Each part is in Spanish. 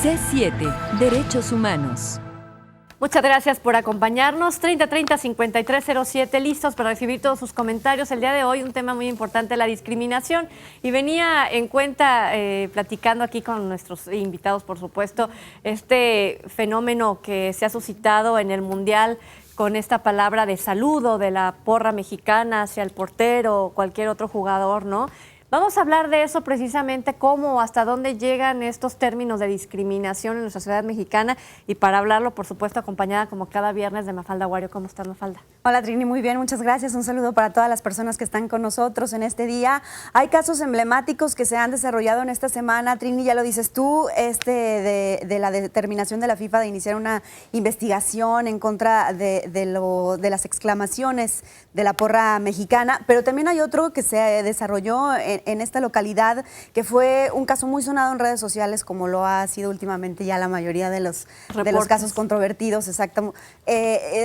C7, Derechos Humanos. Muchas gracias por acompañarnos. 3030-5307, listos para recibir todos sus comentarios. El día de hoy un tema muy importante, la discriminación. Y venía en cuenta, platicando aquí con nuestros invitados, por supuesto, este fenómeno que se ha suscitado en el Mundial con esta palabra de saludo de la porra mexicana hacia el portero o cualquier otro jugador, ¿no? Vamos a hablar de eso precisamente, cómo, hasta dónde llegan estos términos de discriminación en nuestra sociedad mexicana, y para hablarlo, por supuesto, acompañada como cada viernes de Mafalda Wario. ¿Cómo estás, Mafalda? Hola, Trini, muy bien, muchas gracias. Un saludo para todas las personas que están con nosotros en este día. Hay casos emblemáticos que se han desarrollado en esta semana. Trini, ya lo dices tú, de la determinación de la FIFA de iniciar una investigación en contra de las exclamaciones de la porra mexicana, pero también hay otro que se desarrolló en esta localidad, que fue un caso muy sonado en redes sociales, como lo ha sido últimamente ya la mayoría de los casos controvertidos, exacto,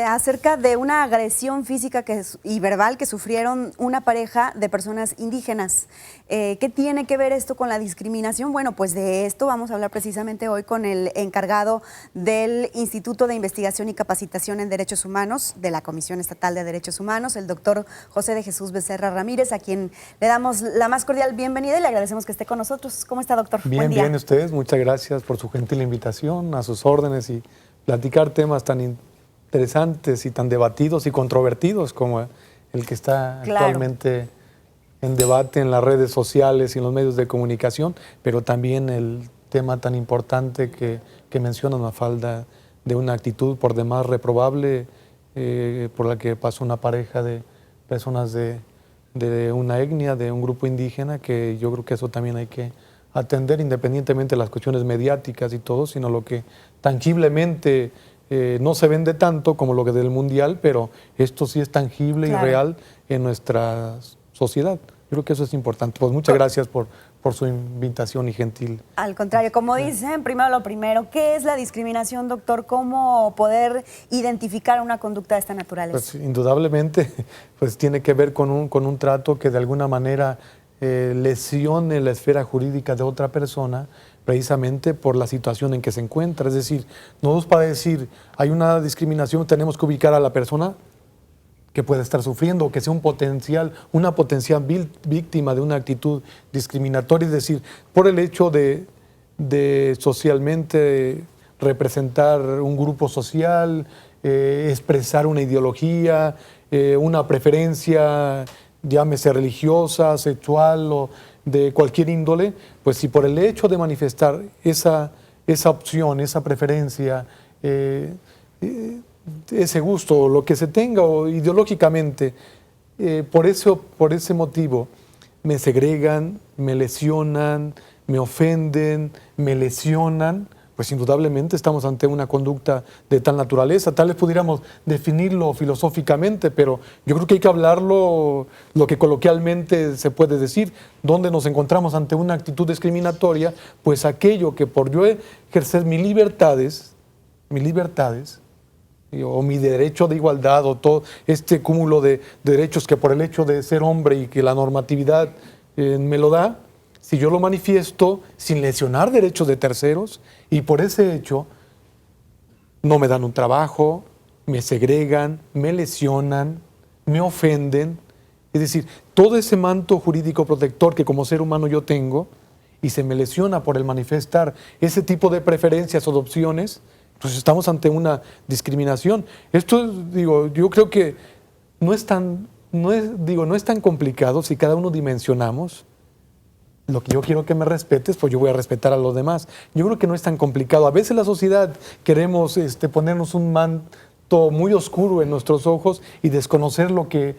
acerca de una agresión física y verbal que sufrieron una pareja de personas indígenas. ¿Qué tiene que ver esto con la discriminación? Bueno, pues de esto vamos a hablar precisamente hoy con el encargado del Instituto de Investigación y Capacitación en Derechos Humanos de la Comisión Estatal de Derechos Humanos, el doctor José de Jesús Becerra Ramírez, a quien le damos la más cordial bienvenida y le agradecemos que esté con nosotros. ¿Cómo está, doctor? Bien, bien, ustedes. Muchas gracias por su gentil invitación, a sus órdenes, y platicar temas tan interesantes y tan debatidos y controvertidos como el que está actualmente en debate en las redes sociales y en los medios de comunicación, pero también el tema tan importante que menciona Mafalda, de una actitud por demás reprobable por la que pasó una pareja de personas de una etnia, de un grupo indígena, que yo creo que eso también hay que atender, independientemente de las cuestiones mediáticas y todo, sino lo que tangiblemente no se vende tanto como lo que del Mundial, pero esto sí es tangible y real en nuestra sociedad. Yo creo que eso es importante. Pues muchas gracias por su invitación y gentil. Al contrario, como dicen, primero lo primero, ¿qué es la discriminación, doctor? ¿Cómo poder identificar una conducta de esta naturaleza? Pues indudablemente, pues tiene que ver con un trato que de alguna manera lesione la esfera jurídica de otra persona, precisamente por la situación en que se encuentra. Es decir, nosotros, para decir hay una discriminación, tenemos que ubicar a la persona que puede estar sufriendo, o que sea una potencial víctima de una actitud discriminatoria, es decir, por el hecho de socialmente representar un grupo social, expresar una ideología, una preferencia, llámese religiosa, sexual o de cualquier índole. Pues si por el hecho de manifestar esa opción, esa preferencia, ese gusto, lo que se tenga, o ideológicamente, por ese motivo me segregan, me lesionan, me ofenden, me lesionan, pues indudablemente estamos ante una conducta de tal naturaleza. Tal vez pudiéramos definirlo filosóficamente, pero yo creo que hay que hablarlo, lo que coloquialmente se puede decir. ¿Dónde nos encontramos ante una actitud discriminatoria? Pues aquello que por yo ejercer mis libertades, o mi derecho de igualdad, o todo este cúmulo de derechos que por el hecho de ser hombre y que la normatividad me lo da, si yo lo manifiesto sin lesionar derechos de terceros, y por ese hecho no me dan un trabajo, me segregan, me lesionan, me ofenden, es decir, todo ese manto jurídico protector que como ser humano yo tengo, y se me lesiona por el manifestar ese tipo de preferencias o de opciones, pues estamos ante una discriminación. Esto, yo creo que no es tan complicado si cada uno dimensionamos. Lo que yo quiero que me respetes, pues yo voy a respetar a los demás. Yo creo que no es tan complicado. A veces la sociedad queremos ponernos un manto muy oscuro en nuestros ojos y desconocer lo que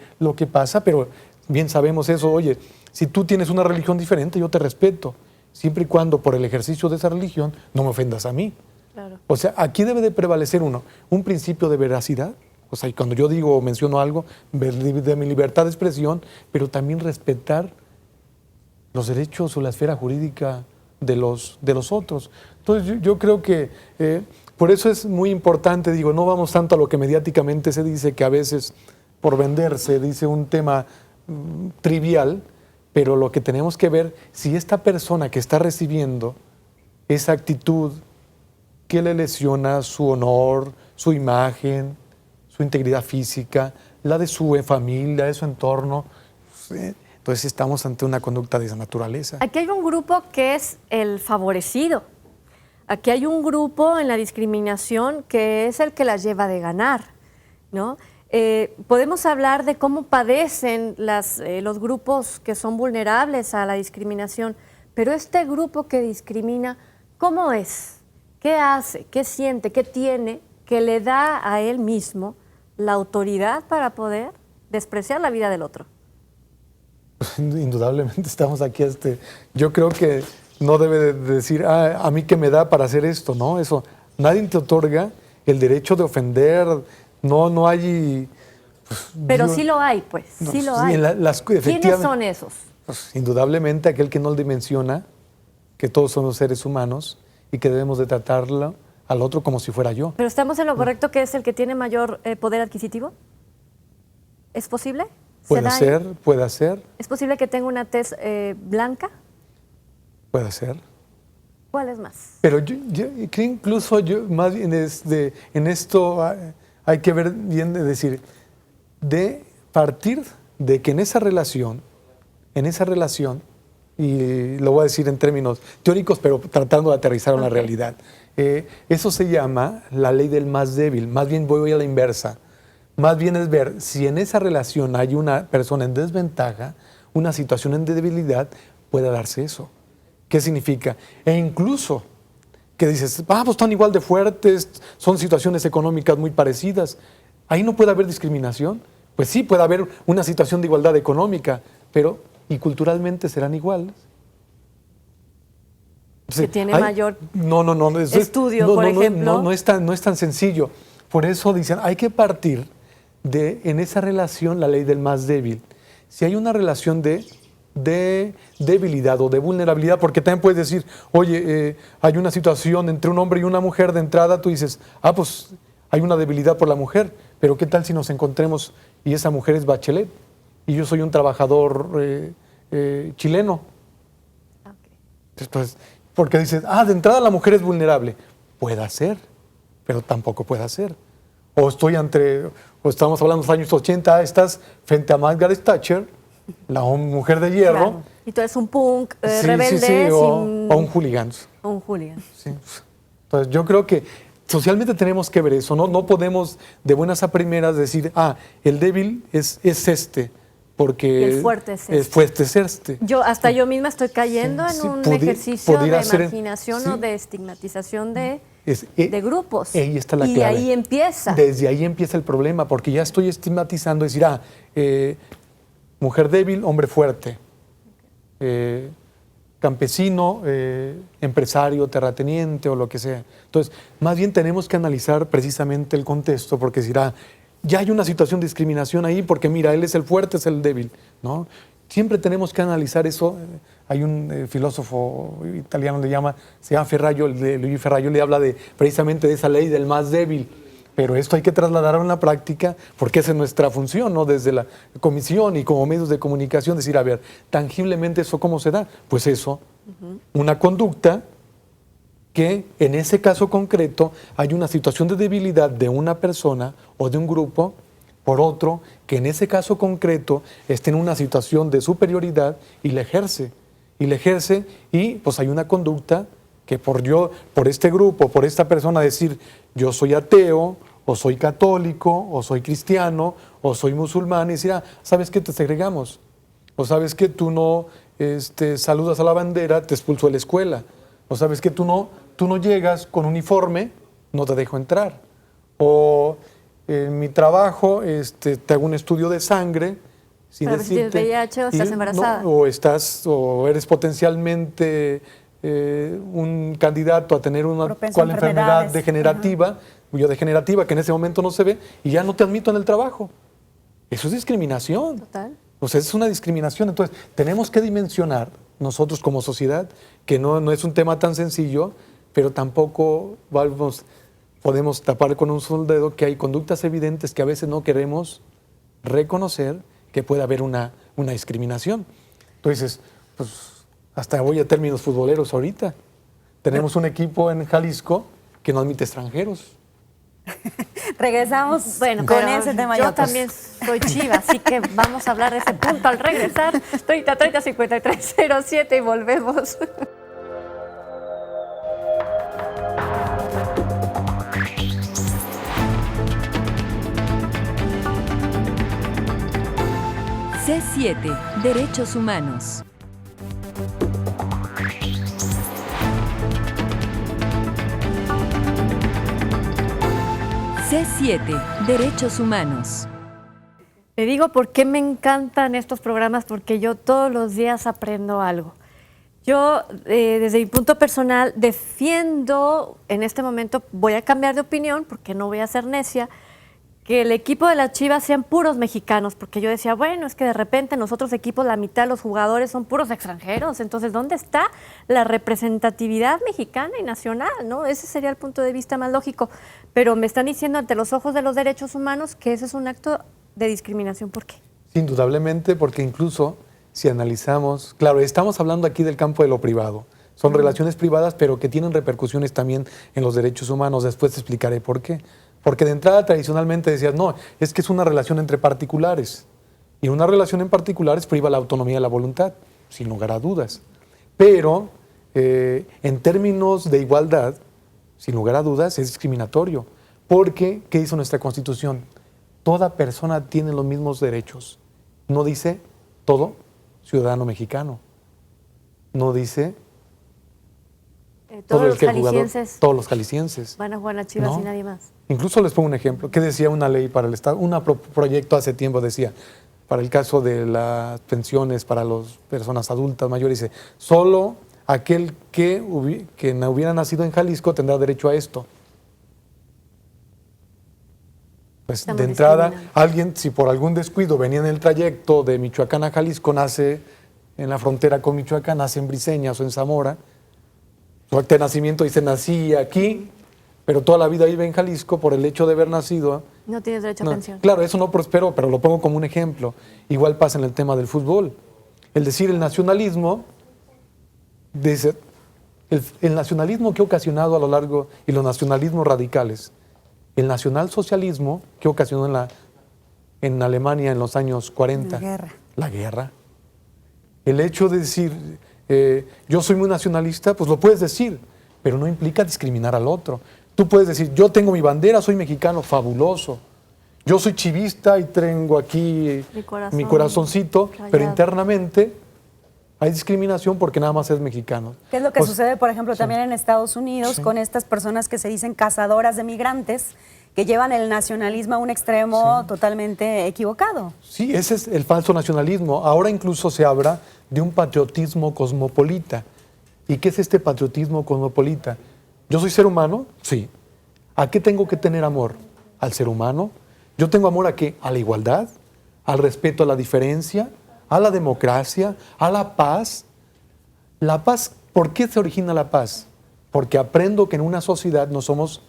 pasa, pero bien sabemos eso. Oye, si tú tienes una religión diferente, yo te respeto, siempre y cuando por el ejercicio de esa religión no me ofendas a mí. Claro. O sea, aquí debe de prevalecer un principio de veracidad. O sea, y cuando yo digo o menciono algo, de mi libertad de expresión, pero también respetar los derechos o la esfera jurídica de los otros. Entonces yo creo que por eso es muy importante, no vamos tanto a lo que mediáticamente se dice, que a veces por vender se dice un tema trivial, pero lo que tenemos que ver, si esta persona que está recibiendo esa actitud que le lesiona su honor, su imagen, su integridad física, la de su familia, de su entorno. Entonces estamos ante una conducta de esa naturaleza. Aquí hay un grupo que es el favorecido. Aquí hay un grupo en la discriminación que es el que la lleva de ganar, ¿no? Podemos hablar de cómo padecen los grupos que son vulnerables a la discriminación, pero este grupo que discrimina, ¿cómo es? ¿Qué hace? ¿Qué siente? ¿Qué tiene que le da a él mismo la autoridad para poder despreciar la vida del otro? Indudablemente estamos aquí. Yo creo que no debe de decir, a mí qué me da para hacer esto, ¿no? Eso, nadie te otorga el derecho de ofender. No hay... Pero sí lo hay, pues, sí lo hay. ¿Quiénes son esos? Pues, indudablemente aquel que no dimensiona que todos somos seres humanos y que debemos de tratarlo al otro como si fuera yo. ¿Pero estamos en lo correcto que es el que tiene mayor poder adquisitivo? ¿Es posible? Puede ser. ¿Es posible que tenga una tez blanca? Puede ser. ¿Cuál es más? Pero yo creo incluso más bien en esto hay que ver bien de decir, de partir de que en esa relación, y lo voy a decir en términos teóricos, pero tratando de aterrizar en la realidad, eso se llama la ley del más débil. Más bien voy a la inversa. Más bien es ver si en esa relación hay una persona en desventaja, una situación en debilidad, puede darse eso. ¿Qué significa? E incluso que dices, pues están igual de fuertes, son situaciones económicas muy parecidas. Ahí no puede haber discriminación. Pues sí, puede haber una situación de igualdad económica, pero ¿y culturalmente serán iguales? Que tiene mayor estudio, por ejemplo. No es tan sencillo. Por eso dicen, hay que partir de, en esa relación, la ley del más débil. Si hay una relación de debilidad o de vulnerabilidad, porque también puedes decir, oye, hay una situación entre un hombre y una mujer, de entrada tú dices, pues hay una debilidad por la mujer, pero ¿qué tal si nos encontremos y esa mujer es Bachelet y yo soy un trabajador chileno? Okay. Entonces, porque dices, de entrada la mujer es vulnerable. Puede ser, pero tampoco puede ser. O estamos hablando de los años 80, estás frente a Margaret Thatcher, la mujer de hierro. Claro. Y tú eres un punk rebelde. O un hooligan. O un hooligan. Sí. Entonces yo creo que socialmente tenemos que ver eso. No podemos de buenas a primeras decir, el débil es este, porque y el fuerte es este. El fuerte es este. Yo misma estoy cayendo en un ejercicio de marginación o de estigmatización de grupos. Ahí está la clave. Y ahí empieza. Desde ahí empieza el problema, porque ya estoy estigmatizando, decir, mujer débil, hombre fuerte, campesino, empresario, terrateniente o lo que sea. Entonces, más bien tenemos que analizar precisamente el contexto, porque ya hay una situación de discriminación ahí, porque mira, él es el fuerte, es el débil, ¿no? Siempre tenemos que analizar eso. Hay un filósofo italiano, se llama Ferraio, Luigi Ferraio, le habla precisamente de esa ley del más débil. Pero esto hay que trasladarlo en la práctica, porque esa es nuestra función, ¿no? Desde la comisión y como medios de comunicación, decir, a ver, tangiblemente eso cómo se da. Pues eso, una conducta que en ese caso concreto hay una situación de debilidad de una persona o de un grupo por otro, que en ese caso concreto está en una situación de superioridad y la ejerce. Y pues hay una conducta que por este grupo, por esta persona decir, yo soy ateo, o soy católico, o soy cristiano, o soy musulmán, y decir, ¿sabes qué? Te segregamos. O ¿sabes qué? Tú no saludas a la bandera, te expulso de la escuela. O ¿sabes qué? Tú no llegas con uniforme, no te dejo entrar. O en mi trabajo te hago un estudio de sangre, sin para decirte, si tienes VIH o estás embarazada. O eres potencialmente un candidato a tener una enfermedad degenerativa, que en ese momento no se ve, y ya no te admito en el trabajo. Eso es discriminación. Total. O sea, es una discriminación. Entonces, tenemos que dimensionar nosotros como sociedad, que no es un tema tan sencillo, pero tampoco podemos tapar con un solo dedo que hay conductas evidentes que a veces no queremos reconocer que puede haber una discriminación. Entonces, pues hasta voy a términos futboleros ahorita. Tenemos un equipo en Jalisco que no admite extranjeros. Regresamos Bueno, con pero ese tema. y yo otros. también soy chiva, así que vamos a hablar de ese punto al regresar. 30-30-53-07 y volvemos. C7, Derechos Humanos. C7, Derechos Humanos. Le digo por qué me encantan estos programas, porque yo todos los días aprendo algo. Yo, desde mi punto personal, defiendo, en este momento voy a cambiar de opinión, porque no voy a ser necia, que el equipo de las Chivas sean puros mexicanos, porque yo decía, bueno, es que de repente en los otros equipos la mitad de los jugadores son puros extranjeros, entonces, ¿dónde está la representatividad mexicana y nacional? ¿No? Ese sería el punto de vista más lógico, pero me están diciendo ante los ojos de los derechos humanos que ese es un acto de discriminación. ¿Por qué? Indudablemente, porque incluso si analizamos, claro, estamos hablando aquí del campo de lo privado, son relaciones privadas, pero que tienen repercusiones también en los derechos humanos, después te explicaré por qué. Porque de entrada tradicionalmente decías, no, es que es una relación entre particulares. Y una relación en particulares priva la autonomía de la voluntad, sin lugar a dudas. Pero en términos de igualdad, sin lugar a dudas, es discriminatorio. Porque, ¿qué dice nuestra Constitución? Toda persona tiene los mismos derechos. No dice todo ciudadano mexicano. No dice Todos el los que el jugador, jaliscienses todos los jaliscienses. van a jugar a Chivas No. y nadie más. Incluso les pongo un ejemplo. ¿Qué decía una ley para el Estado? Un proyecto hace tiempo decía, para el caso de las pensiones para las personas adultas mayores, dice, solo aquel que no hubiera nacido en Jalisco tendrá derecho a esto. Pues Estamos de entrada, discriminando. alguien, si por algún descuido venía en el trayecto de Michoacán a Jalisco, nace en la frontera con Michoacán, nace en Briseñas o en Zamora, su acta de nacimiento dice, nací aquí, pero toda la vida vive en Jalisco por el hecho de haber nacido. No tienes derecho a No, pensión. claro, eso no prosperó, pero lo pongo como un ejemplo. Igual pasa en el tema del fútbol. El decir el nacionalismo, dice, el nacionalismo que ha ocasionado a lo largo, y los nacionalismos radicales, el nacionalsocialismo que ocasionó en Alemania en los años 40. La guerra. La guerra. El hecho de decir, yo soy muy nacionalista, pues lo puedes decir, pero no implica discriminar al otro. Tú puedes decir, yo tengo mi bandera, soy mexicano, fabuloso. Yo soy chivista y tengo aquí mi corazoncito, pero rayado. internamente hay discriminación porque nada más es mexicano. ¿Qué es lo que Pues, sucede, por ejemplo, sí. también en Estados Unidos Sí. con estas personas que se dicen cazadoras de migrantes, que llevan el nacionalismo a un extremo totalmente equivocado? Sí, ese es el falso nacionalismo. Ahora incluso se habla de un patriotismo cosmopolita. ¿Y qué es este patriotismo cosmopolita? ¿Yo soy ser humano? Sí. ¿A qué tengo que tener amor? ¿Al ser humano? ¿Yo tengo amor a qué? ¿A la igualdad? ¿Al respeto a la diferencia? ¿A la democracia? ¿A la paz? La paz, ¿por qué se origina la paz? Porque aprendo que en una sociedad no somos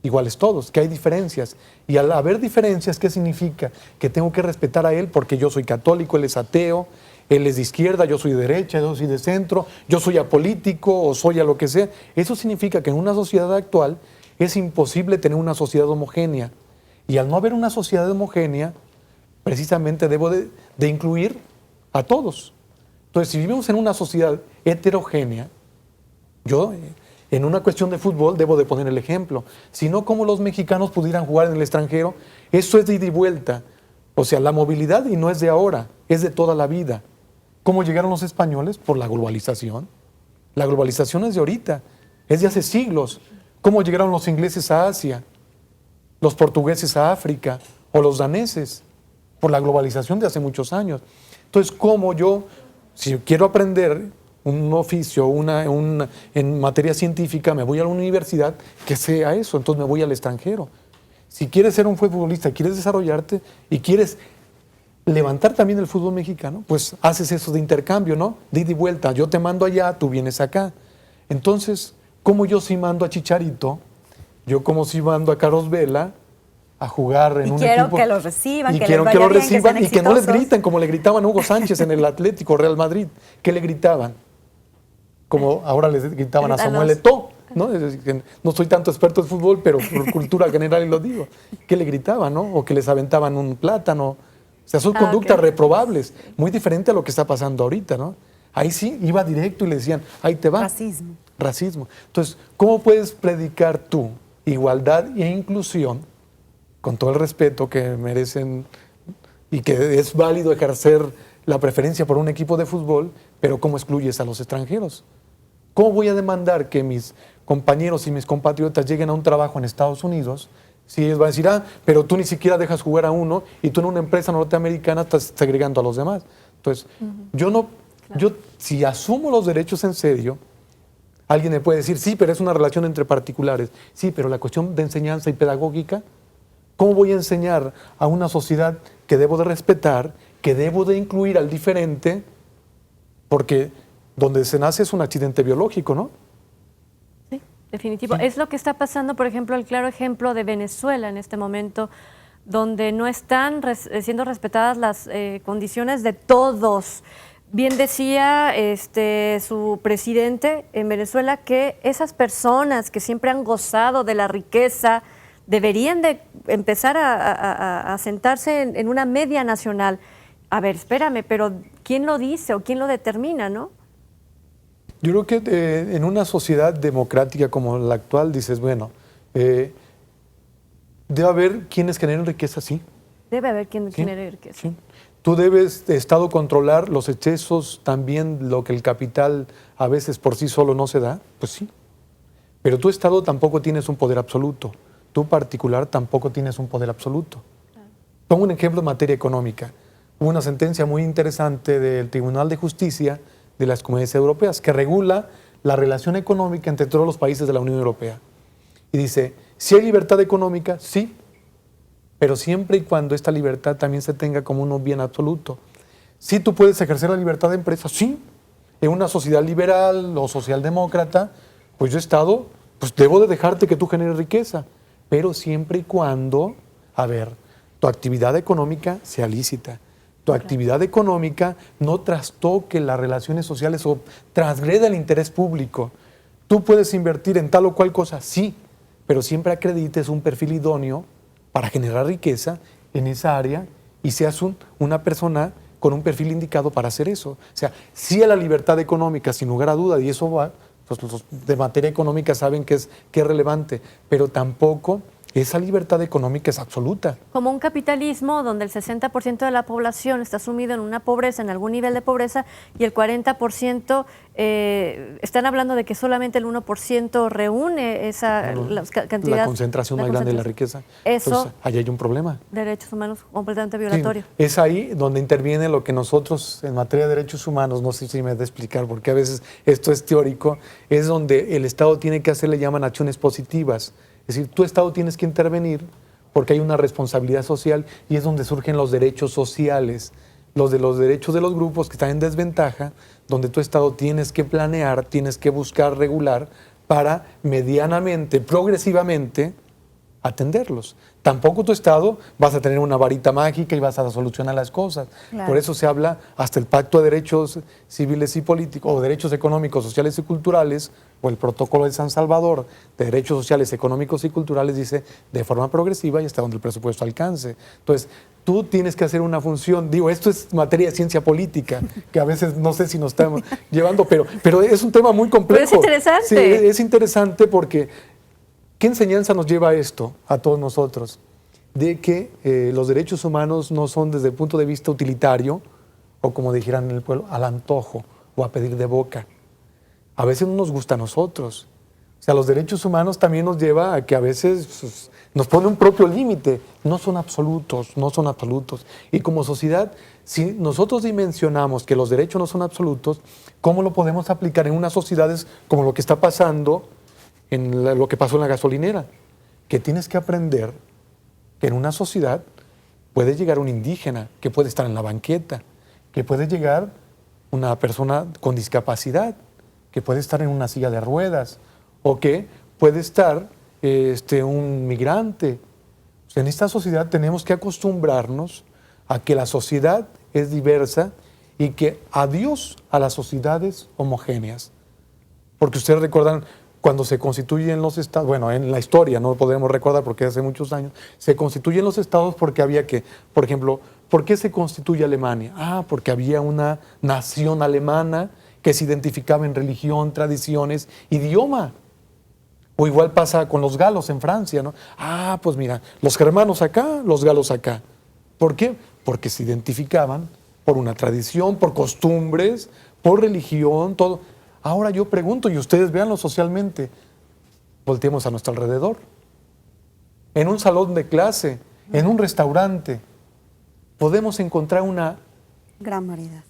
iguales todos, que hay diferencias. Y al haber diferencias, ¿qué significa? Que tengo que respetar a él porque yo soy católico, él es ateo, él es de izquierda, yo soy de derecha, yo soy de centro, yo soy apolítico o soy a lo que sea. Eso significa que en una sociedad actual es imposible tener una sociedad homogénea. Y al no haber una sociedad homogénea, precisamente debo de incluir a todos. Entonces, si vivimos en una sociedad heterogénea, yo en una cuestión de fútbol debo de poner el ejemplo. Si no, ¿cómo los mexicanos pudieran jugar en el extranjero? Eso es de ida y vuelta. O sea, la movilidad y no es de ahora, es de toda la vida. ¿Cómo llegaron los españoles? Por la globalización. La globalización es de ahorita, es de hace siglos. ¿Cómo llegaron los ingleses a Asia? Los portugueses a África o los daneses, por la globalización de hace muchos años. Entonces, ¿cómo yo, si quiero aprender un oficio en materia científica, me voy a la universidad que sea eso, entonces me voy al extranjero? Si quieres ser un futbolista, quieres desarrollarte y quieres levantar también el fútbol mexicano, pues haces eso de intercambio, ¿no? De ida y vuelta, yo te mando allá, tú vienes acá. Entonces, ¿cómo yo sí mando a Chicharito? Yo como si mando a Carlos Vela a jugar en un equipo. Y quiero que los reciban, y que quiero les que vaya lo bien, que reciban sean y que no les exitosos. griten como le gritaban a Hugo Sánchez en el Atlético Real Madrid. ¿Qué le gritaban? Como ahora les gritaban a Samuel Eto'o. ¿no? Es decir, que no soy tanto experto en fútbol, pero por cultura general lo digo, que le gritaban, ¿no? O que les aventaban un plátano. O sea, son conductas reprobables, muy diferente a lo que está pasando ahorita, ¿no? Ahí sí iba directo y le decían, ahí te va. Racismo. Racismo. Entonces, ¿cómo puedes predicar tú igualdad e inclusión con todo el respeto que merecen y que es válido ejercer la preferencia por un equipo de fútbol, pero cómo excluyes a los extranjeros? ¿Cómo voy a demandar que mis compañeros y mis compatriotas lleguen a un trabajo en Estados Unidos si ellos van a decir, pero tú ni siquiera dejas jugar a uno y tú en una empresa norteamericana estás segregando a los demás? Entonces, si asumo los derechos en serio, alguien me puede decir, sí, pero es una relación entre particulares. Sí, pero la cuestión de enseñanza y pedagógica, ¿cómo voy a enseñar a una sociedad que debo de respetar, que debo de incluir al diferente? Porque donde se nace es un accidente biológico, ¿no? Sí, definitivo. Sí. Es lo que está pasando, por ejemplo, el claro ejemplo de Venezuela en este momento, donde no están siendo respetadas las condiciones de todos. Bien decía su presidente en Venezuela que esas personas que siempre han gozado de la riqueza deberían de empezar a sentarse en una media nacional. A ver, espérame, pero ¿quién lo dice o quién lo determina, no? Yo creo que en una sociedad democrática como la actual dices, bueno, debe haber quienes generen riqueza, sí. Debe haber quien genere riqueza. Sí. Tú debes, Estado, controlar los excesos, también lo que el capital a veces por sí solo no se da, pues sí. Pero tú, Estado, tampoco tienes un poder absoluto. Tú, particular, tampoco tienes un poder absoluto. Claro. Pongo un ejemplo en materia económica. Hubo una sentencia muy interesante del Tribunal de Justicia de las Comunidades Europeas que regula la relación económica entre todos los países de la Unión Europea. Y dice, si hay libertad económica, sí, pero siempre y cuando esta libertad también se tenga como un bien absoluto. Sí, tú puedes ejercer la libertad de empresa, sí. En una sociedad liberal o socialdemócrata, pues yo, Estado, pues debo de dejarte que tú generes riqueza, pero siempre y cuando, tu actividad económica sea lícita. Tu actividad económica no trastoque las relaciones sociales o transgreda el interés público. Tú puedes invertir en tal o cual cosa, sí, pero siempre acredites un perfil idóneo para generar riqueza en esa área y seas una persona con un perfil indicado para hacer eso. O sea, sí a la libertad económica, sin lugar a duda, y eso va, pues los de materia económica saben que es relevante, pero tampoco esa libertad económica es absoluta. Como un capitalismo donde el 60% de la población está sumido en una pobreza, en algún nivel de pobreza, y el 40% están hablando de que solamente el 1% reúne esa cantidad. La concentración más grande de la riqueza. Eso. Entonces, ahí hay un problema. Derechos humanos completamente violatorio. Sí, es ahí donde interviene lo que nosotros en materia de derechos humanos, no sé si me da explicar, porque a veces esto es teórico, es donde el Estado tiene que hacer, le llaman acciones positivas. Es decir, tu Estado tienes que intervenir porque hay una responsabilidad social y es donde surgen los derechos sociales, los derechos de los grupos que están en desventaja, donde tu Estado tienes que planear, tienes que buscar regular para medianamente, progresivamente, atenderlos. Tampoco tu Estado vas a tener una varita mágica y vas a solucionar las cosas. Claro. Por eso se habla hasta el Pacto de Derechos Civiles y Políticos, o Derechos Económicos, Sociales y Culturales, o el Protocolo de San Salvador de Derechos Sociales, Económicos y Culturales, dice de forma progresiva y hasta donde el presupuesto alcance. Entonces, tú tienes que hacer una función, esto es materia de ciencia política, que a veces no sé si nos estamos llevando, pero es un tema muy complejo. Pero es interesante. Sí, es interesante porque ¿qué enseñanza nos lleva esto a todos nosotros? De que los derechos humanos no son desde el punto de vista utilitario, o como dijeran en el pueblo, al antojo o a pedir de boca. A veces no nos gusta a nosotros. O sea, los derechos humanos también nos lleva a que a veces nos pone un propio límite. No son absolutos, no son absolutos. Y como sociedad, si nosotros dimensionamos que los derechos no son absolutos, ¿cómo lo podemos aplicar en unas sociedades como lo que está pasando en lo que pasó en la gasolinera? Que tienes que aprender que en una sociedad puede llegar un indígena, que puede estar en la banqueta, que puede llegar una persona con discapacidad, que puede estar en una silla de ruedas, o que puede estar un migrante. O sea, en esta sociedad tenemos que acostumbrarnos a que la sociedad es diversa y que adiós a las sociedades homogéneas. Porque ustedes recuerdan, cuando se constituyen los estados, bueno, en la historia, no podemos recordar porque hace muchos años, se constituyen los estados porque había que, por ejemplo, ¿por qué se constituye Alemania? Porque había una nación alemana que se identificaba en religión, tradiciones, idioma. O igual pasa con los galos en Francia, ¿no? Pues mira, los germanos acá, los galos acá. ¿Por qué? Porque se identificaban por una tradición, por costumbres, por religión, todo. Ahora yo pregunto, y ustedes véanlo socialmente, volteemos a nuestro alrededor. En un salón de clase, en un restaurante, podemos encontrar una gran variedad. una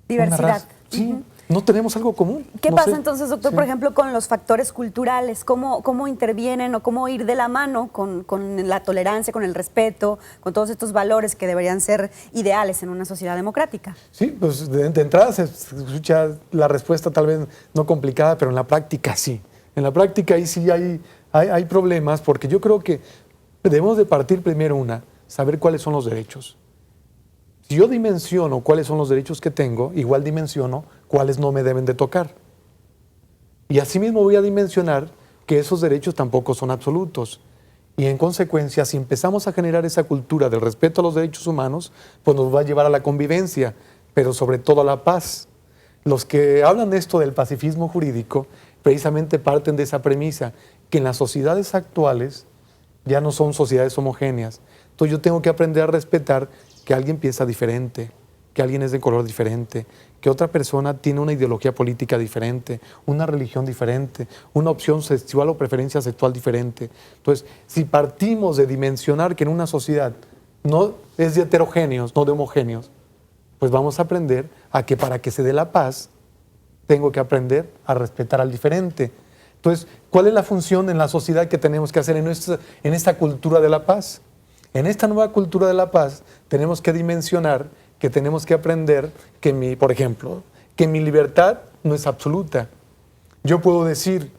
Diversidad. raza. Sí, no tenemos algo común. ¿Qué no pasa sé. entonces, doctor, Sí. por ejemplo, con los factores culturales? ¿Cómo intervienen o cómo ir de la mano con la tolerancia, con el respeto, con todos estos valores que deberían ser ideales en una sociedad democrática? Sí, pues de entrada se escucha la respuesta tal vez no complicada, pero en la práctica sí. En la práctica ahí sí hay problemas, porque yo creo que debemos de partir primero saber cuáles son los derechos. Si yo dimensiono cuáles son los derechos que tengo, igual dimensiono cuáles no me deben de tocar. Y asimismo voy a dimensionar que esos derechos tampoco son absolutos. Y en consecuencia, si empezamos a generar esa cultura del respeto a los derechos humanos, pues nos va a llevar a la convivencia, pero sobre todo a la paz. Los que hablan de esto del pacifismo jurídico, precisamente parten de esa premisa, que en las sociedades actuales ya no son sociedades homogéneas. Entonces yo tengo que aprender a respetar que alguien piensa diferente, que alguien es de color diferente, que otra persona tiene una ideología política diferente, una religión diferente, una opción sexual o preferencia sexual diferente. Entonces, si partimos de dimensionar que en una sociedad no es de heterogéneos, no de homogéneos, pues vamos a aprender a que para que se dé la paz, tengo que aprender a respetar al diferente. Entonces, ¿cuál es la función en la sociedad que tenemos que hacer en esta cultura de la paz? En esta nueva cultura de la paz tenemos que dimensionar que tenemos que aprender que por ejemplo, que mi libertad no es absoluta. Yo puedo decir,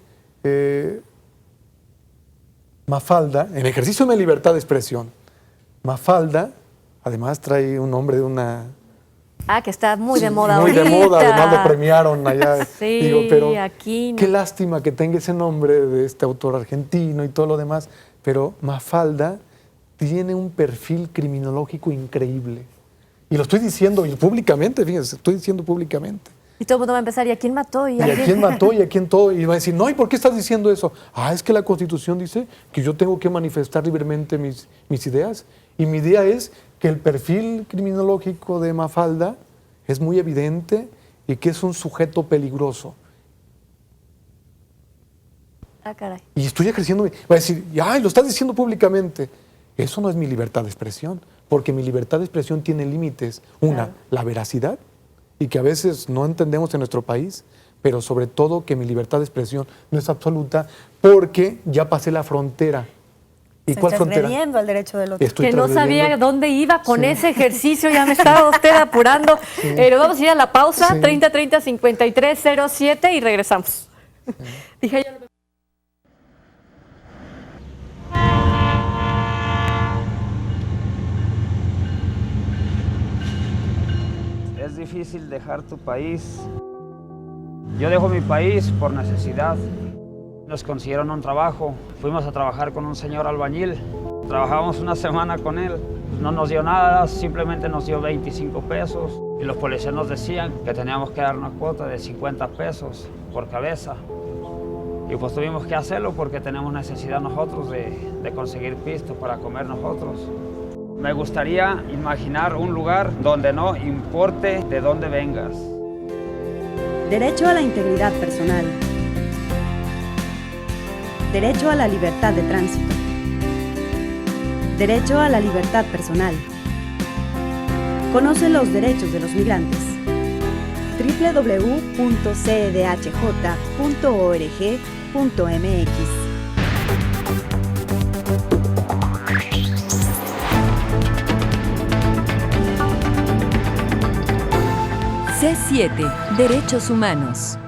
Mafalda, en ejercicio de mi libertad de expresión, Mafalda, además trae un nombre de una... Que está muy de moda muy ahorita. de moda, además lo premiaron allá. Sí, Digo, pero aquí no. qué lástima que tenga ese nombre de este autor argentino y todo lo demás, pero Mafalda tiene un perfil criminológico increíble. Y lo estoy diciendo públicamente, fíjense, estoy diciendo públicamente. Y todo el mundo va a empezar, ¿y a quién mató? ¿Y a quién mató? ¿Y a quién todo? Y va a decir, no, ¿y por qué estás diciendo eso? Es que la Constitución dice que yo tengo que manifestar libremente mis ideas. Y mi idea es que el perfil criminológico de Mafalda es muy evidente y que es un sujeto peligroso. Caray. Y estoy ejerciendo, va a decir, lo estás diciendo públicamente. Eso no es mi libertad de expresión, porque mi libertad de expresión tiene límites. Claro. La veracidad, y que a veces no entendemos en nuestro país, pero sobre todo que mi libertad de expresión no es absoluta, porque ya pasé la frontera. ¿Y cuál frontera? Transgrediendo al derecho del otro. Que no sabía dónde iba con ese ejercicio, ya me estaba usted apurando. Pero vamos a ir a la pausa, 3030-5307 y regresamos. Dije yo. Es difícil dejar tu país. Yo dejo mi país por necesidad. Nos consiguieron un trabajo. Fuimos a trabajar con un señor albañil. Trabajamos una semana con él. No nos dio nada, simplemente nos dio 25 pesos. Y los policías nos decían que teníamos que dar una cuota de 50 pesos por cabeza. Y pues tuvimos que hacerlo porque tenemos necesidad nosotros de conseguir pisto para comer nosotros. Me gustaría imaginar un lugar donde no importe de dónde vengas. Derecho a la integridad personal. Derecho a la libertad de tránsito. Derecho a la libertad personal. Conoce los derechos de los migrantes. www.cedhj.org.mx. C7. Derechos humanos.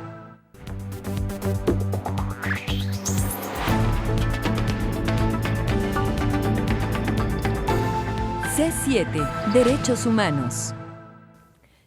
C7. Derechos humanos.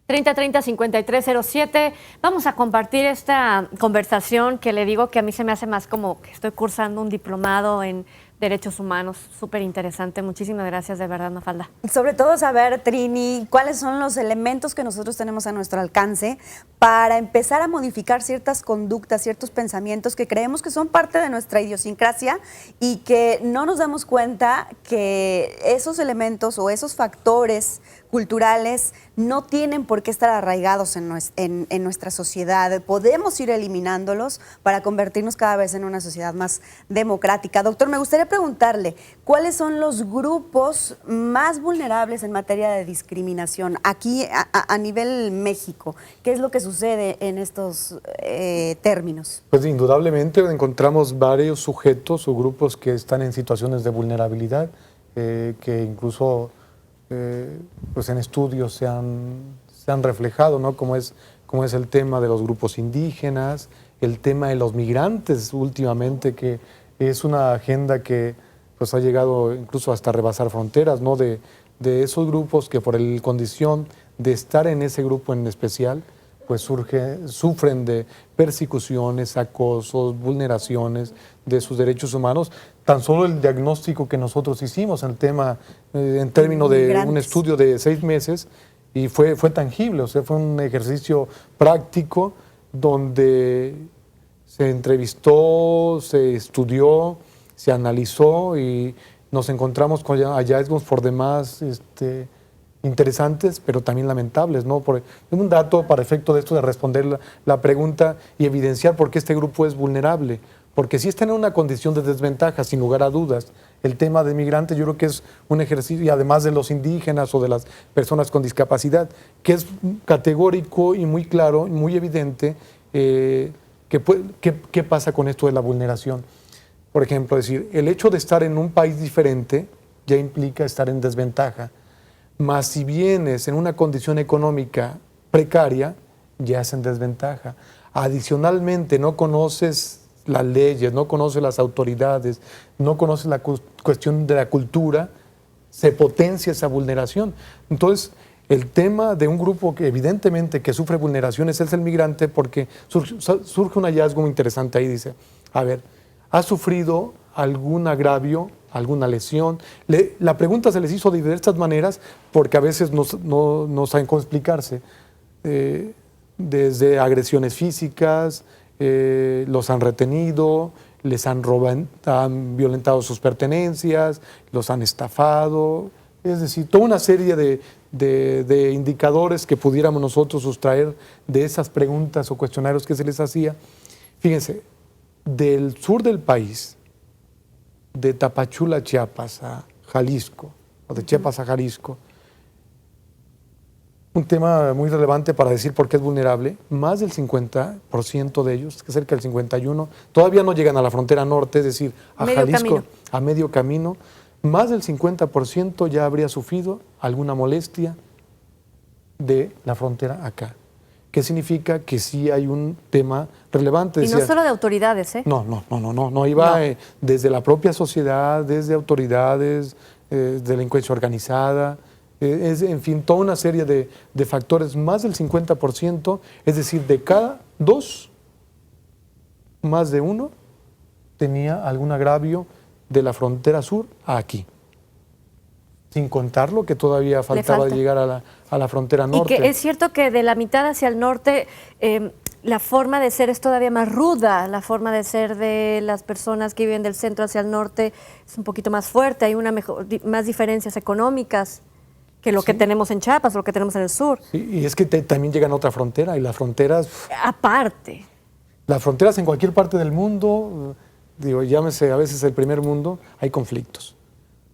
3030-5307. Vamos a compartir esta conversación que le digo que a mí se me hace más como que estoy cursando un diplomado en derechos humanos. Súper interesante. Muchísimas gracias, de verdad, Mafalda. Sobre todo saber, Trini, cuáles son los elementos que nosotros tenemos a nuestro alcance para empezar a modificar ciertas conductas, ciertos pensamientos que creemos que son parte de nuestra idiosincrasia y que no nos damos cuenta que esos elementos o esos factores culturales no tienen por qué estar arraigados en nuestra sociedad. Podemos ir eliminándolos para convertirnos cada vez en una sociedad más democrática. Doctor, me gustaría preguntarle, ¿cuáles son los grupos más vulnerables en materia de discriminación aquí a nivel México? ¿Qué es lo que sucede en estos términos? Pues indudablemente encontramos varios sujetos o grupos que están en situaciones de vulnerabilidad, que incluso pues en estudios se han reflejado, ¿no? Como es el tema de los grupos indígenas, el tema de los migrantes últimamente, que es una agenda que pues ha llegado incluso hasta rebasar fronteras, ¿no? De esos grupos que por la condición de estar en ese grupo en especial, pues sufren de persecuciones, acosos, vulneraciones de sus derechos humanos. Tan solo el diagnóstico que nosotros hicimos en el tema, en términos de un estudio de 6 meses, y fue tangible, o sea, fue un ejercicio práctico donde se entrevistó, se estudió, se analizó y nos encontramos con hallazgos por demás interesantes, pero también lamentables, ¿no? Un dato para efecto de esto de responder la pregunta y evidenciar por qué este grupo es vulnerable. Porque si está en una condición de desventaja, sin lugar a dudas, el tema de migrantes yo creo que es un ejercicio, y además de los indígenas o de las personas con discapacidad, que es categórico y muy claro, y muy evidente, qué pasa con esto de la vulneración. Por ejemplo, decir, el hecho de estar en un país diferente ya implica estar en desventaja. Mas si vienes en una condición económica precaria, ya es en desventaja. Adicionalmente, no conoces las leyes, no conoces las autoridades, no conoces la cuestión de la cultura, se potencia esa vulneración. Entonces, el tema de un grupo que evidentemente que sufre vulneraciones es el migrante, porque surge un hallazgo muy interesante ahí, dice, a ver, ¿ha sufrido algún agravio, alguna lesión? La pregunta se les hizo de diversas maneras porque a veces no saben cómo explicarse. Desde agresiones físicas, los han retenido, les han violentado sus pertenencias, los han estafado. Es decir, toda una serie de indicadores que pudiéramos nosotros sustraer de esas preguntas o cuestionarios que se les hacía. Fíjense, del sur del país, de Tapachula, Chiapas a Jalisco, o de Chiapas a Jalisco, un tema muy relevante para decir por qué es vulnerable, más del 50% de ellos, que cerca del 51%, todavía no llegan a la frontera norte, es decir, a Jalisco, a medio camino, más del 50% ya habría sufrido alguna molestia de la frontera acá. ¿Qué significa? Que sí hay un tema relevante. Y no solo de autoridades, ¿eh? No, iba desde la propia sociedad, desde autoridades, delincuencia organizada, en fin, toda una serie de factores, más del 50%, es decir, de cada 2, más de 1 tenía algún agravio de la frontera sur a aquí. Sin contar lo que todavía faltaba de llegar a la frontera norte. Y que es cierto que de la mitad hacia el norte la forma de ser es todavía más ruda, la forma de ser de las personas que viven del centro hacia el norte es un poquito más fuerte, hay más diferencias económicas que lo que tenemos en Chiapas, lo que tenemos en el sur. Y es que también llegan a otra frontera, y las fronteras... Aparte. Las fronteras en cualquier parte del mundo, digo, llámese a veces el primer mundo, hay conflictos.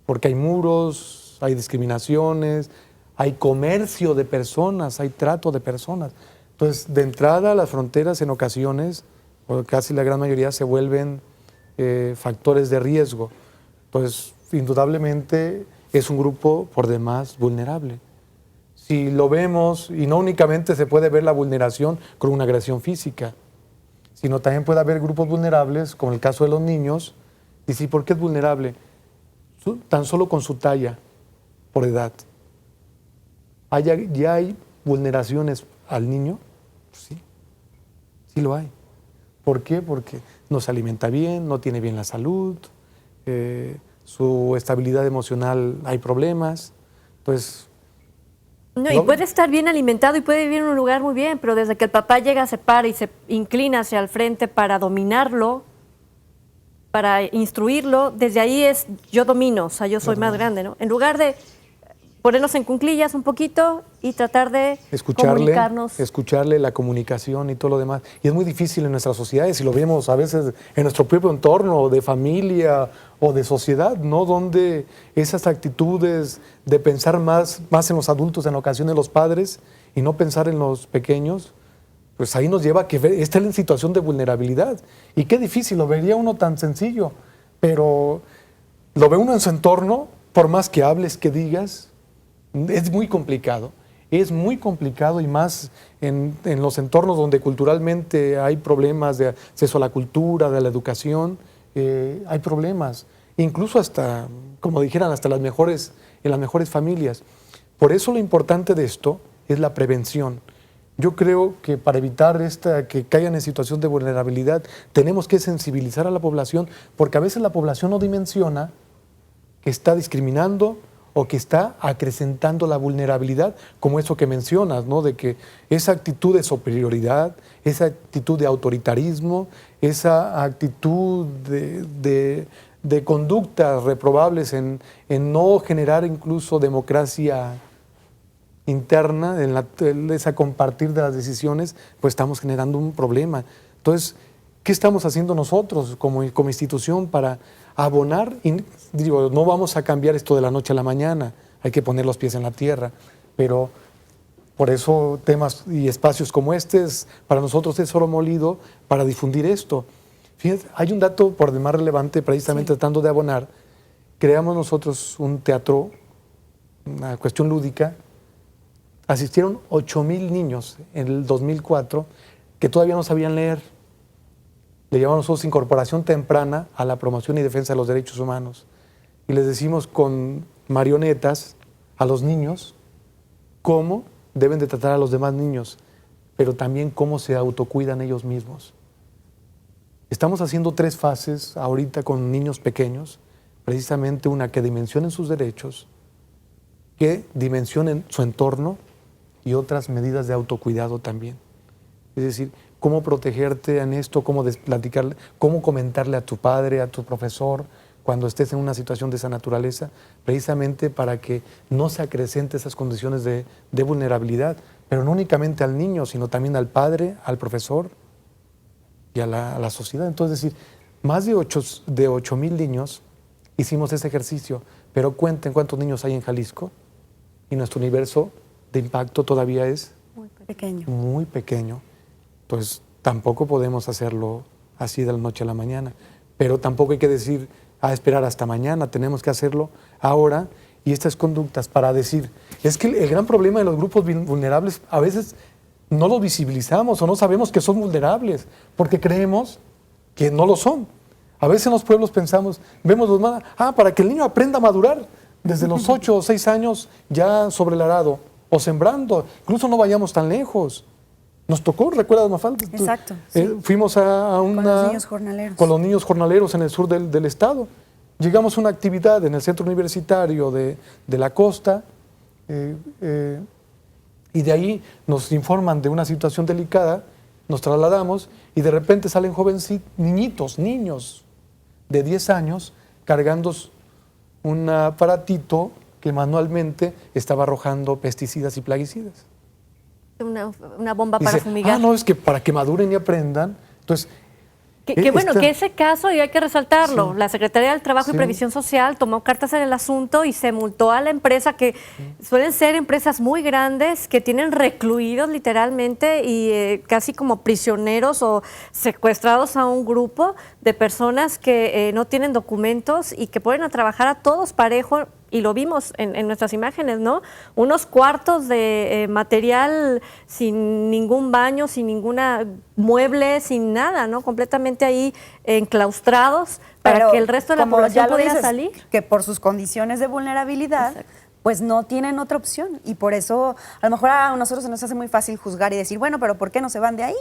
Porque hay muros, hay discriminaciones, hay comercio de personas, hay trato de personas. Entonces, de entrada, las fronteras en ocasiones, o casi la gran mayoría, se vuelven factores de riesgo. Entonces, indudablemente, es un grupo por demás vulnerable. Si lo vemos, y no únicamente se puede ver la vulneración con una agresión física, sino también puede haber grupos vulnerables, como el caso de los niños. Y sí, ¿por qué es vulnerable? Tan solo con su talla, por edad. Ya hay vulneraciones al niño? Pues sí, sí lo hay. ¿Por qué? Porque no se alimenta bien, no tiene bien la salud, su estabilidad emocional hay problemas. Entonces, No, y puede estar bien alimentado y puede vivir en un lugar muy bien, pero desde que el papá llega, se para y se inclina hacia el frente para dominarlo, para instruirlo, desde ahí es yo domino, o sea, yo soy más grande, ¿no? En lugar de ponernos en cuclillas un poquito y tratar de comunicarnos. Escucharle la comunicación y todo lo demás. Y es muy difícil en nuestras sociedades, y lo vemos a veces en nuestro propio entorno de familia o de sociedad, ¿no? Donde esas actitudes de pensar más en los adultos, en ocasiones los padres, y no pensar en los pequeños, pues ahí nos lleva a que está en situación de vulnerabilidad. Y qué difícil, lo vería uno tan sencillo, pero lo ve uno en su entorno, por más que hables, que digas, es muy complicado y más en los entornos donde culturalmente hay problemas de acceso a la cultura, de la educación, hay problemas, incluso hasta, como dijeran, hasta en las mejores familias. Por eso lo importante de esto es la prevención. Yo creo que para evitar que caigan en situación de vulnerabilidad, tenemos que sensibilizar a la población, porque a veces la población no dimensiona que está discriminando o que está acrecentando la vulnerabilidad, como eso que mencionas, ¿no? De que esa actitud de superioridad, esa actitud de autoritarismo, esa actitud de conductas reprobables en no generar incluso democracia interna, en esa compartir de las decisiones, pues estamos generando un problema. Entonces, ¿qué estamos haciendo nosotros como institución para abonar? Y digo, no vamos a cambiar esto de la noche a la mañana, hay que poner los pies en la tierra, pero por eso temas y espacios como este para nosotros es oro molido para difundir esto. Fíjense, hay un dato por demás relevante, precisamente tratando de abonar. Creamos nosotros un teatro, una cuestión lúdica. Asistieron 8,000 niños en el 2004 que todavía no sabían leer. Le llamamos nosotros incorporación temprana a la promoción y defensa de los derechos humanos. Y les decimos con marionetas a los niños cómo deben de tratar a los demás niños, pero también cómo se autocuidan ellos mismos. Estamos haciendo 3 fases ahorita con niños pequeños, precisamente una que dimensionen sus derechos, que dimensionen su entorno y otras medidas de autocuidado también. Es decir, cómo protegerte en esto, cómo platicarle, cómo comentarle a tu padre, a tu profesor, cuando estés en una situación de esa naturaleza, precisamente para que no se acrecente esas condiciones de vulnerabilidad, pero no únicamente al niño, sino también al padre, al profesor y a la sociedad. Entonces, es decir, más de 8,000 niños hicimos ese ejercicio, pero cuenten cuántos niños hay en Jalisco y nuestro universo de impacto todavía es muy pequeño. Entonces, tampoco podemos hacerlo así de la noche a la mañana, pero tampoco hay que decir esperar hasta mañana, tenemos que hacerlo ahora. Y estas conductas para decir, es que el gran problema de los grupos vulnerables a veces no los visibilizamos o no sabemos que son vulnerables, porque creemos que no lo son. A veces en los pueblos pensamos, vemos los más, para que el niño aprenda a madurar desde los 8 o 6 años ya sobre el arado o sembrando, incluso no vayamos tan lejos. Nos tocó, ¿recuerdas, Mafalda? Exacto. Sí. Fuimos a una... Con los niños jornaleros. Con los niños jornaleros en el sur del estado. Llegamos a una actividad en el centro universitario de la costa y de ahí nos informan de una situación delicada, nos trasladamos y de repente salen niños de 10 años cargando un aparatito que manualmente estaba arrojando pesticidas y plaguicidas. Una bomba para fumigar. No, es que para que maduren y aprendan. Entonces, que ese caso, y hay que resaltarlo, Sí. la Secretaría del Trabajo y Previsión Social tomó cartas en el asunto y se multó a la empresa, que suelen ser empresas muy grandes que tienen recluidos literalmente y casi como prisioneros o secuestrados a un grupo de personas que no tienen documentos y que ponen a trabajar a todos parejo. Y lo vimos en nuestras imágenes, ¿no? Unos cuartos de material sin ningún baño, sin ninguna mueble, sin nada, ¿no? Completamente ahí enclaustrados para que el resto de la población pudiera salir. Que por sus condiciones de vulnerabilidad, pues no tienen otra opción. Y por eso a lo mejor a nosotros se nos hace muy fácil juzgar y decir, bueno, pero ¿por qué no se van de ahí?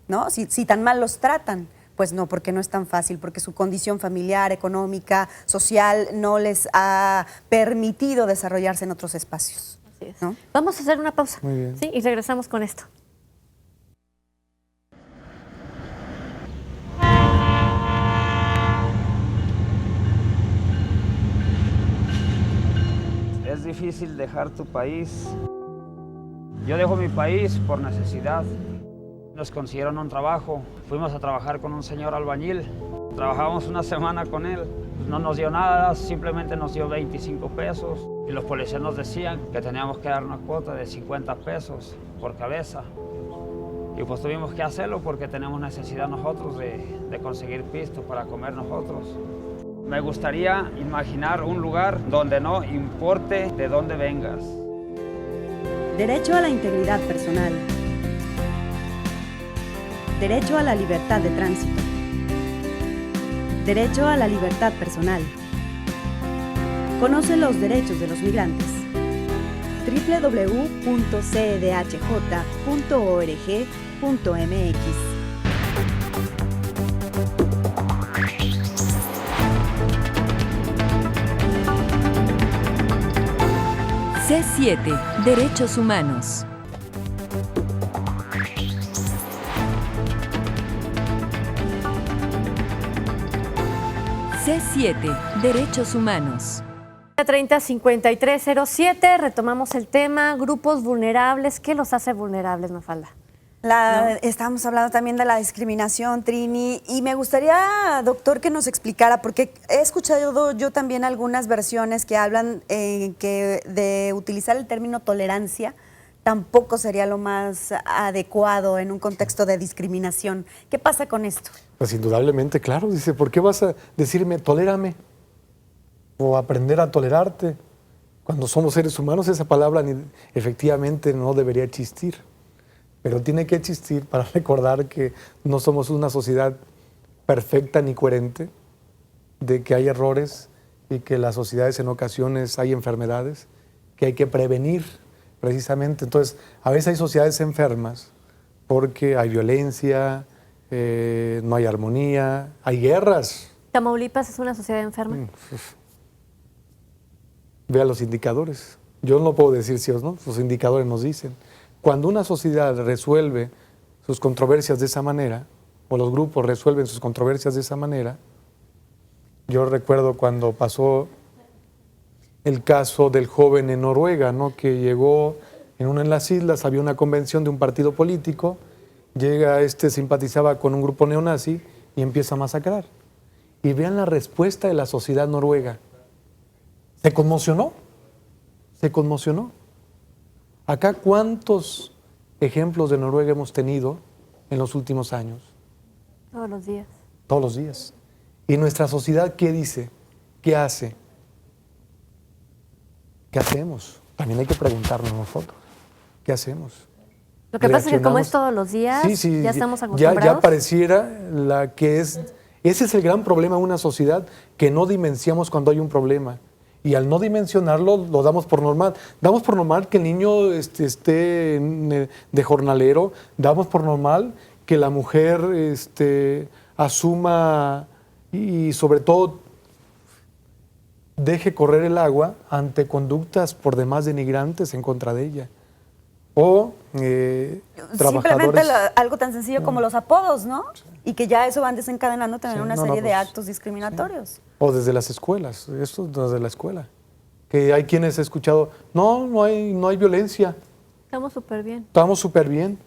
¿No? Si tan mal los tratan. Pues no, porque no es tan fácil, porque su condición familiar, económica, social no les ha permitido desarrollarse en otros espacios. Así es. ¿No? Vamos a hacer una pausa. Muy bien. Sí, y regresamos con esto. Es difícil dejar tu país. Yo dejo mi país por necesidad. Nos consiguieron un trabajo. Fuimos a trabajar con un señor albañil. Trabajamos una semana con él. No nos dio nada, simplemente nos dio 25 pesos. Y los policías nos decían que teníamos que dar una cuota de 50 pesos por cabeza. Y pues tuvimos que hacerlo porque tenemos necesidad nosotros de conseguir pisto para comer nosotros. Me gustaría imaginar un lugar donde no importe de dónde vengas. Derecho a la integridad personal. Derecho a la libertad de tránsito. Derecho a la libertad personal. Conoce los derechos de los migrantes. www.cdhj.org.mx. C7. Derechos humanos. C7. Derechos humanos. 30-5307, retomamos el tema, grupos vulnerables. ¿Qué los hace vulnerables, Mafalda? Estábamos hablando también de la discriminación, Trini, y me gustaría, doctor, que nos explicara, porque he escuchado yo también algunas versiones que hablan que de utilizar el término tolerancia tampoco sería lo más adecuado en un contexto de discriminación. ¿Qué pasa con esto? Pues indudablemente, claro. Dice, ¿por qué vas a decirme tolérame? O aprender a tolerarte. Cuando somos seres humanos, esa palabra efectivamente no debería existir. Pero tiene que existir para recordar que no somos una sociedad perfecta ni coherente, de que hay errores y que las sociedades en ocasiones hay enfermedades que hay que prevenir precisamente. Entonces, a veces hay sociedades enfermas porque hay violencia, no hay armonía, hay guerras. ¿Tamaulipas es una sociedad enferma? Vea los indicadores. Yo no puedo decir sí o no, los indicadores nos dicen. Cuando una sociedad resuelve sus controversias de esa manera, o los grupos resuelven sus controversias de esa manera, yo recuerdo cuando pasó el caso del joven en Noruega, ¿no? Que llegó en las islas, había una convención de un partido político, llega simpatizaba con un grupo neonazi y empieza a masacrar. Y vean la respuesta de la sociedad noruega. Se conmocionó, se conmocionó. Acá, ¿cuántos ejemplos de Noruega hemos tenido en los últimos años? Todos los días. Todos los días. ¿Y nuestra sociedad qué dice? ¿Qué hace? ¿Qué hacemos? También hay que preguntarnos nosotros. ¿Qué hacemos? Lo que pasa es que como es todos los días, ya estamos acostumbrados. Ya pareciera ese es el gran problema de una sociedad, que no dimensionamos cuando hay un problema. Y al no dimensionarlo, lo damos por normal. Damos por normal que el niño esté de jornalero, damos por normal que la mujer asuma y sobre todo deje correr el agua ante conductas por demás denigrantes en contra de ella. O trabajadores. Simplemente algo tan sencillo como los apodos, ¿no? Y que ya eso van desencadenando también una serie de actos discriminatorios. Sí. O desde las escuelas, esto desde la escuela. Que hay quienes he escuchado, no hay violencia. Estamos súper bien. Estamos súper bien.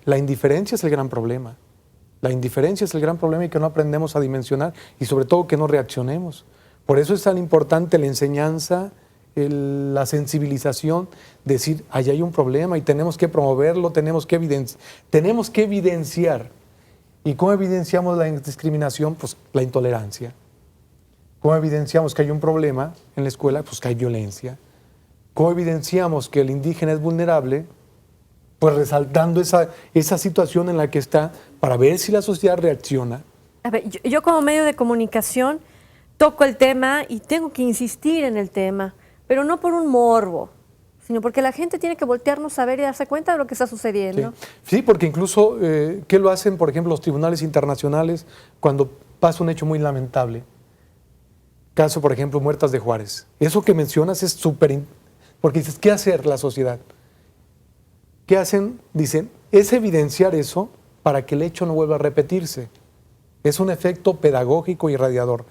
La indiferencia es el gran problema. La indiferencia es el gran problema y que no aprendemos a dimensionar y sobre todo que no reaccionemos. Por eso es tan importante la enseñanza, la sensibilización, decir, allá hay un problema y tenemos que promoverlo, tenemos que evidenciar. ¿Y cómo evidenciamos la discriminación? Pues la intolerancia. ¿Cómo evidenciamos que hay un problema en la escuela? Pues que hay violencia. ¿Cómo evidenciamos que el indígena es vulnerable? Pues resaltando esa situación en la que está para ver si la sociedad reacciona. A ver, yo como medio de comunicación toco el tema y tengo que insistir en el tema, pero no por un morbo, sino porque la gente tiene que voltearnos a ver y darse cuenta de lo que está sucediendo. Sí, porque incluso, ¿qué lo hacen, por ejemplo, los tribunales internacionales cuando pasa un hecho muy lamentable? Caso, por ejemplo, Muertas de Juárez. Eso que mencionas es súper... Porque dices, ¿qué hacer la sociedad? ¿Qué hacen? Dicen, es evidenciar eso para que el hecho no vuelva a repetirse. Es un efecto pedagógico y radiador.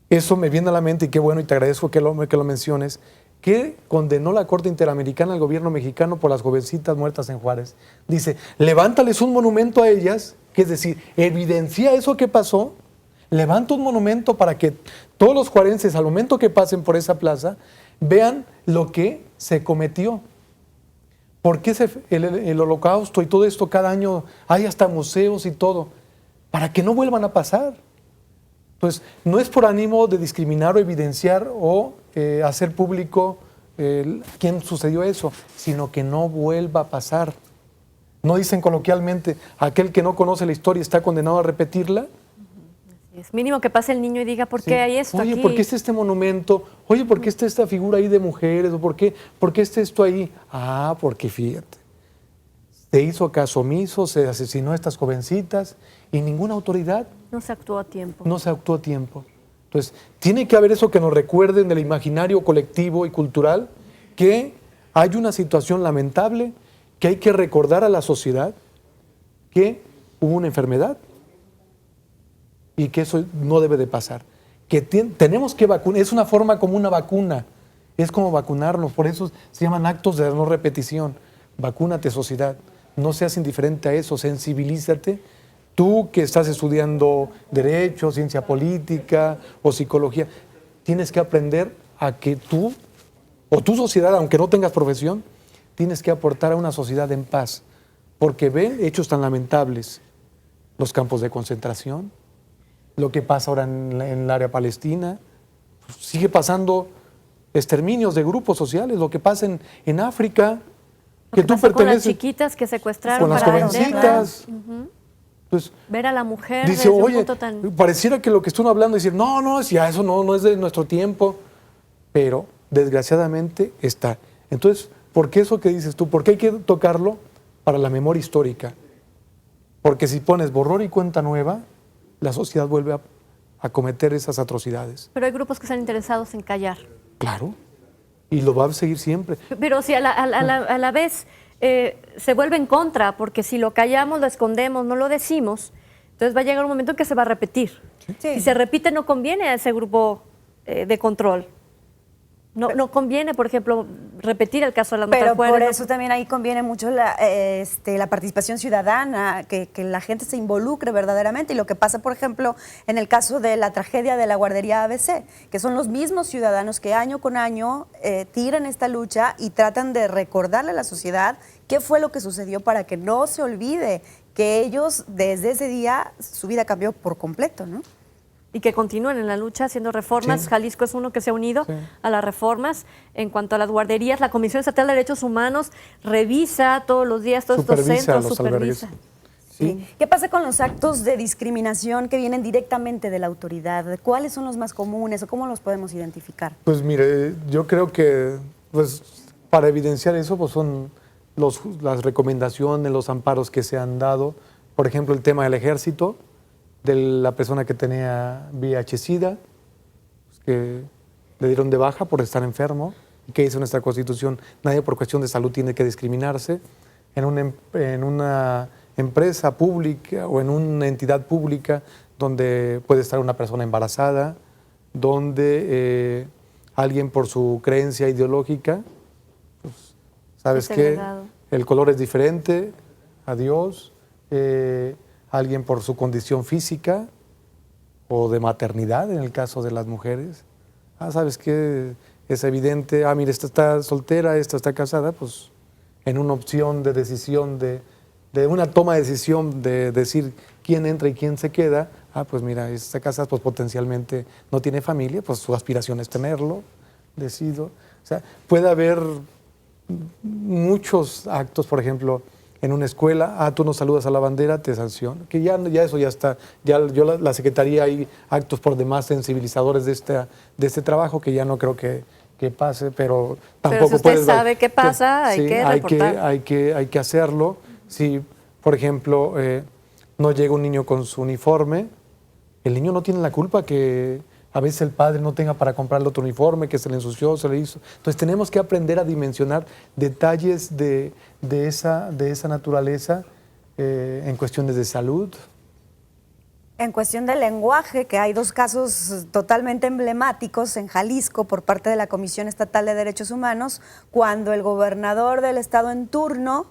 Eso me viene a la mente y qué bueno, y te agradezco que lo menciones, que condenó la Corte Interamericana al gobierno mexicano por las jovencitas muertas en Juárez. Dice, levántales un monumento a ellas, que es decir, evidencia eso que pasó, levanta un monumento para que todos los juarenses, al momento que pasen por esa plaza, vean lo que se cometió. ¿Por qué el holocausto y todo esto cada año hay hasta museos y todo? Para que no vuelvan a pasar. Pues no es por ánimo de discriminar o evidenciar o hacer público quién sucedió eso, sino que no vuelva a pasar. ¿No dicen coloquialmente, aquel que no conoce la historia está condenado a repetirla? Es mínimo que pase el niño y diga, ¿por qué hay esto Oye, aquí? ¿por qué está este monumento? Oye, ¿por qué está esta figura ahí de mujeres? ¿O por qué está esto ahí? Ah, porque fíjate, se hizo caso omiso, se asesinó a estas jovencitas y ninguna autoridad No se actuó a tiempo. no se actuó a tiempo. Entonces, tiene que haber eso que nos recuerden del imaginario colectivo y cultural, que hay una situación lamentable, que hay que recordar a la sociedad que hubo una enfermedad y que eso no debe de pasar. Que tenemos que vacunar, es una forma como una vacuna, es como vacunarnos, por eso se llaman actos de no repetición. Vacúnate, sociedad, no seas indiferente a eso, sensibilízate. Tú que estás estudiando Derecho, Ciencia Política o Psicología, tienes que aprender a que tú, o tu sociedad, aunque no tengas profesión, tienes que aportar a una sociedad en paz, porque ven hechos tan lamentables, los campos de concentración, lo que pasa ahora en el área palestina, sigue pasando exterminios de grupos sociales, lo que pasa en África, que tú Pasó con las perteneces chiquitas que secuestraron con las para venderlas. jovencitas. Pues, Ver a la mujer dice, desde un oye, punto tan... pareciera que lo que están hablando es decir, no, ya eso no es de nuestro tiempo, pero desgraciadamente está. Entonces, ¿por qué eso que dices tú? ¿Por qué hay que tocarlo? Para la memoria histórica. Porque si pones borrón y cuenta nueva, la sociedad vuelve a cometer esas atrocidades. Pero hay grupos que están interesados en callar. Claro, y lo va a seguir siempre. Pero si a la vez se vuelve en contra, porque si lo callamos, lo escondemos, no lo decimos, entonces va a llegar un momento en que se va a repetir. Sí. Si se repite, no conviene a ese grupo de control. No conviene, por ejemplo, repetir el caso de las Pero mujeres. por eso también ahí conviene mucho la participación ciudadana, que la gente se involucre verdaderamente. Y lo que pasa, por ejemplo, en el caso de la tragedia de la guardería ABC, que son los mismos ciudadanos que año con año tiran esta lucha y tratan de recordarle a la sociedad qué fue lo que sucedió para que no se olvide que ellos, desde ese día, su vida cambió por completo, ¿no? Y que continúen en la lucha haciendo reformas. Sí. Jalisco es uno que se ha unido Sí. a las reformas. En cuanto a las guarderías, la Comisión Estatal de Derechos Humanos revisa todos los días todos estos Supervisa centros, los albergues. supervisa. Sí. ¿Qué pasa con los actos de discriminación que vienen directamente de la autoridad? ¿Cuáles son los más comunes o cómo los podemos identificar? Pues mire, yo creo que pues, para evidenciar eso pues son las recomendaciones, los amparos que se han dado. Por ejemplo, el tema del ejército, de la persona que tenía VIH-Sida, pues, que le dieron de baja por estar enfermo, y que dice nuestra Constitución, nadie por cuestión de salud tiene que discriminarse. En una empresa pública o en una entidad pública donde puede estar una persona embarazada, donde alguien por su creencia ideológica, pues, ¿sabes qué? Segregado. El color es diferente, adiós. Alguien por su condición física o de maternidad, en el caso de las mujeres. ¿Sabes qué? Es evidente, mira, esta está soltera, esta está casada, pues en una opción de decisión, de una toma de decisión de decir quién entra y quién se queda, pues mira, esta casa pues potencialmente no tiene familia, pues su aspiración es tenerlo, decido. O sea, puede haber muchos actos, por ejemplo, en una escuela, tú no saludas a la bandera, te sanciono, que ya eso ya está, la Secretaría hay actos por demás sensibilizadores de este trabajo que ya no creo que que pase, pero Pero tampoco si usted puedes... sabe qué pasa, hay que reportar. Hay que hacerlo. Si, por ejemplo, no llega un niño con su uniforme, el niño no tiene la culpa que a veces el padre no tenga para comprarle otro uniforme, que se le ensució, se le hizo. Entonces tenemos que aprender a dimensionar detalles de esa naturaleza en cuestiones de salud. En cuestión del lenguaje, que hay 2 casos totalmente emblemáticos en Jalisco por parte de la Comisión Estatal de Derechos Humanos, cuando el gobernador del estado en turno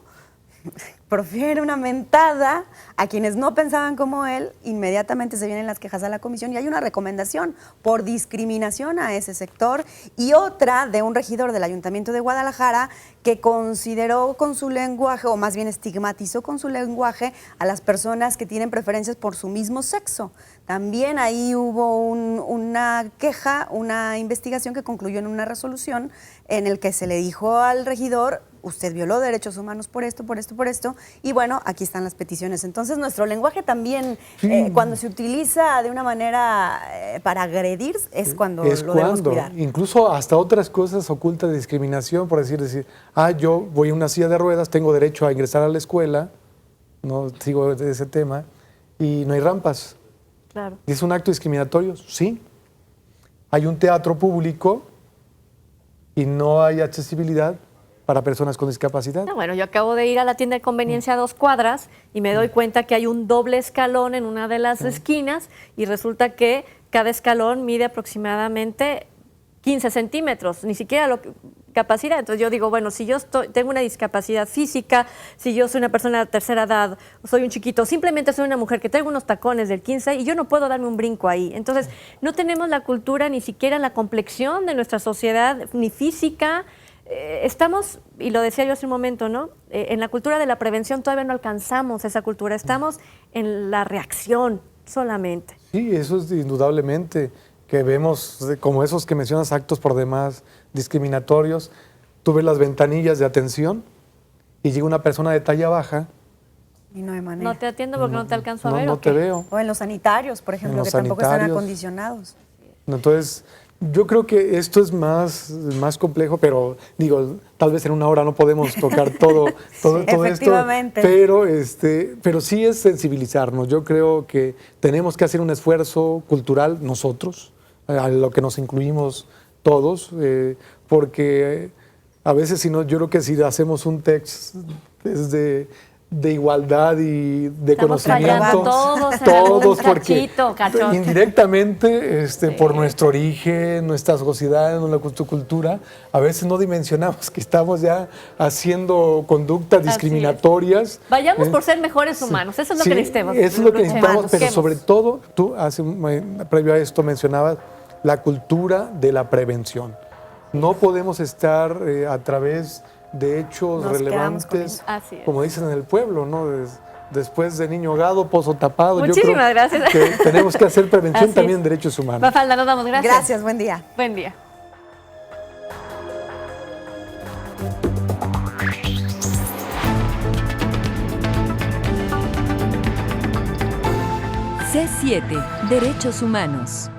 profiere una mentada a quienes no pensaban como él, inmediatamente se vienen las quejas a la comisión y hay una recomendación por discriminación a ese sector, y otra de un regidor del Ayuntamiento de Guadalajara que consideró con su lenguaje, o más bien estigmatizó con su lenguaje a las personas que tienen preferencias por su mismo sexo. También ahí hubo una queja, una investigación que concluyó en una resolución en el que se le dijo al regidor: usted violó derechos humanos por esto, por esto, por esto, y bueno, aquí están las peticiones. Entonces, nuestro lenguaje también, cuando se utiliza de una manera para agredir, es cuando lo debemos cuidar. Incluso hasta otras cosas ocultas de discriminación, por decir, yo voy en una silla de ruedas, tengo derecho a ingresar a la escuela, no sigo de ese tema, y no hay rampas. Claro. ¿Es un acto discriminatorio? Sí. Hay un teatro público y no hay accesibilidad para personas con discapacidad. Bueno, yo acabo de ir a la tienda de conveniencia a 2 cuadras y me doy cuenta que hay un doble escalón en una de las esquinas y resulta que cada escalón mide aproximadamente 15 centímetros, ni siquiera capacidad. Entonces yo digo, bueno, si yo tengo una discapacidad física, si yo soy una persona de tercera edad, soy un chiquito, simplemente soy una mujer que tengo unos tacones del 15 y yo no puedo darme un brinco ahí. Entonces no tenemos la cultura ni siquiera en la complexión de nuestra sociedad, ni física. Estamos, y lo decía yo hace un momento, ¿no? En la cultura de la prevención todavía no alcanzamos esa cultura, estamos en la reacción solamente. Sí, eso es indudablemente, que vemos como esos que mencionas, actos por demás discriminatorios. Tú ves las ventanillas de atención y llega una persona de talla baja. Y no hay manera. No te atiendo porque no te alcanzo a ver. No te veo. O en los sanitarios, por ejemplo, que tampoco están acondicionados. Entonces, yo creo que esto es más complejo, pero digo, tal vez en una hora no podemos tocar todo efectivamente. esto, pero sí es sensibilizarnos. Yo creo que tenemos que hacer un esfuerzo cultural nosotros, a lo que nos incluimos todos, porque a veces yo creo que si hacemos un text desde de igualdad y de estamos conocimiento, todos porque indirectamente por nuestro origen, nuestra sociedad, nuestra cultura, a veces no dimensionamos que estamos ya haciendo conductas discriminatorias. Vayamos por ser mejores humanos, eso es lo que necesitamos. Eso es lo que necesitamos, pero sobre todo, tú previo a esto mencionabas la cultura de la prevención. No podemos estar a través de hechos relevantes, como dicen en el pueblo, ¿no? Después de niño ahogado, pozo tapado. Muchísimas gracias. Que tenemos que hacer prevención también en derechos humanos. Mafalda, nos damos gracias. Gracias, buen día. Buen día. C7, Derechos Humanos.